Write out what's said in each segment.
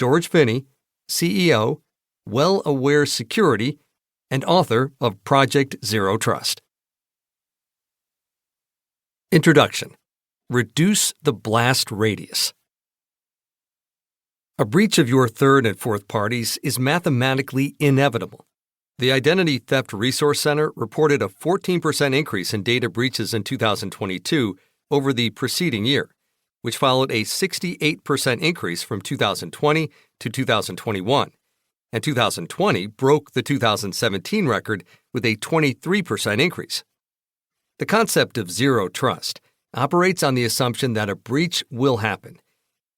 George Finney, CEO, Well-Aware Security, and author of Project Zero Trust. Introduction. Reduce the blast radius. A breach of your third and fourth parties is mathematically inevitable. The Identity Theft Resource Center reported a 14% increase in data breaches in 2022 over the preceding year, which followed a 68% increase from 2020 to 2021, and 2020 broke the 2017 record with a 23% increase. The concept of zero trust operates on the assumption that a breach will happen,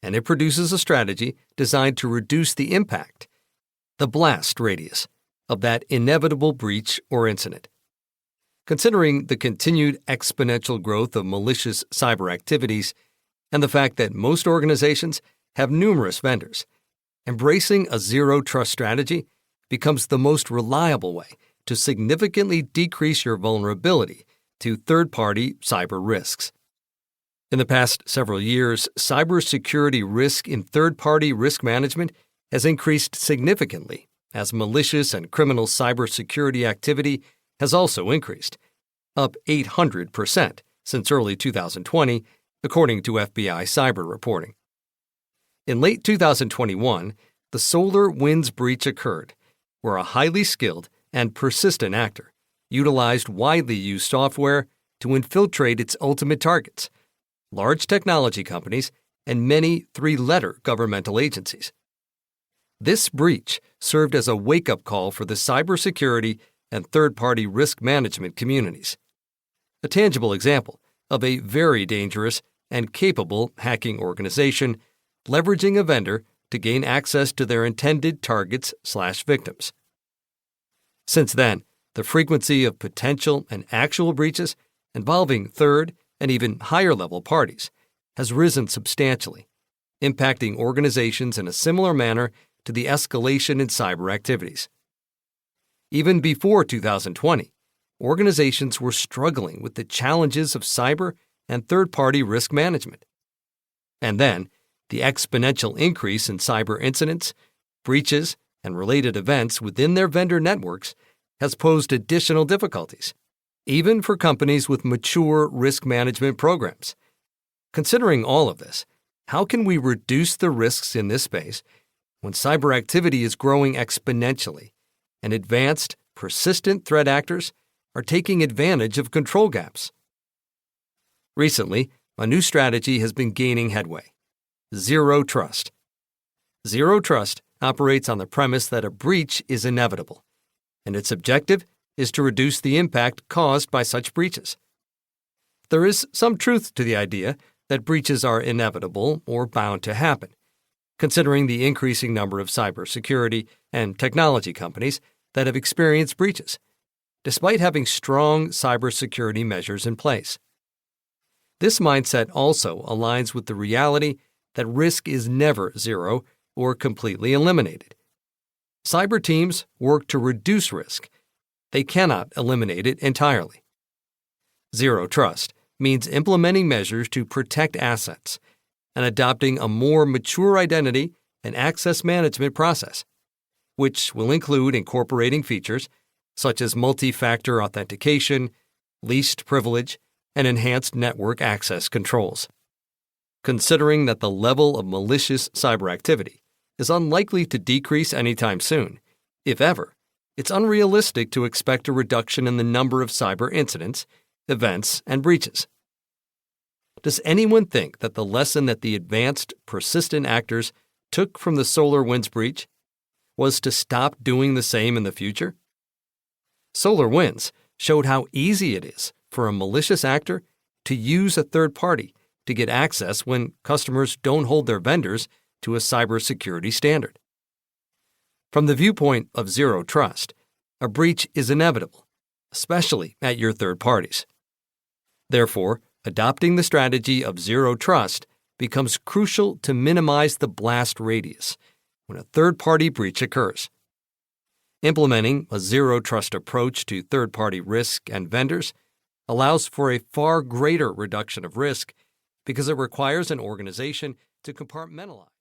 and it produces a strategy designed to reduce the impact, the blast radius, of that inevitable breach or incident. Considering the continued exponential growth of malicious cyber activities and the fact that most organizations have numerous vendors, embracing a zero-trust strategy becomes the most reliable way to significantly decrease your vulnerability to third-party cyber risks. In the past several years, cybersecurity risk in third-party risk management has increased significantly as malicious and criminal cybersecurity activity has also increased, up 800% since early 2020, according to FBI cyber reporting. In late 2021, the SolarWinds breach occurred, where a highly skilled and persistent actor utilized widely used software to infiltrate its ultimate targets, large technology companies and many three-letter governmental agencies. This breach served as a wake-up call for the cybersecurity and third-party risk management communities, a tangible example of a very dangerous and capable hacking organization leveraging a vendor to gain access to their intended targets/victims. Since then, the frequency of potential and actual breaches involving third and even higher-level parties has risen substantially, impacting organizations in a similar manner to the escalation in cyber activities. Even before 2020, organizations were struggling with the challenges of cyber and third-party risk management. And then, the exponential increase in cyber incidents, breaches, and related events within their vendor networks has posed additional difficulties, even for companies with mature risk management programs. Considering all of this, how can we reduce the risks in this space when cyber activity is growing exponentially and advanced, persistent threat actors are taking advantage of control gaps? Recently, a new strategy has been gaining headway: zero trust. Zero trust operates on the premise that a breach is inevitable, and its objective is to reduce the impact caused by such breaches. There is some truth to the idea that breaches are inevitable or bound to happen, considering the increasing number of cybersecurity and technology companies that have experienced breaches, despite having strong cybersecurity measures in place. This mindset also aligns with the reality that risk is never zero or completely eliminated. Cyber teams work to reduce risk. They cannot eliminate it entirely. Zero trust means implementing measures to protect assets and adopting a more mature identity and access management process, which will include incorporating features such as multi-factor authentication, least privilege, and enhanced network access controls. Considering that the level of malicious cyber activity is unlikely to decrease anytime soon, if ever, it's unrealistic to expect a reduction in the number of cyber incidents, events, and breaches. Does anyone think that the lesson that the advanced, persistent actors took from the SolarWinds breach was to stop doing the same in the future? SolarWinds showed how easy it is for a malicious actor to use a third party to get access when customers don't hold their vendors to a cybersecurity standard. From the viewpoint of zero trust, a breach is inevitable, especially at your third parties. Therefore, adopting the strategy of zero trust becomes crucial to minimize the blast radius when a third-party breach occurs. Implementing a zero-trust approach to third-party risk and vendors allows for a far greater reduction of risk because it requires an organization to compartmentalize.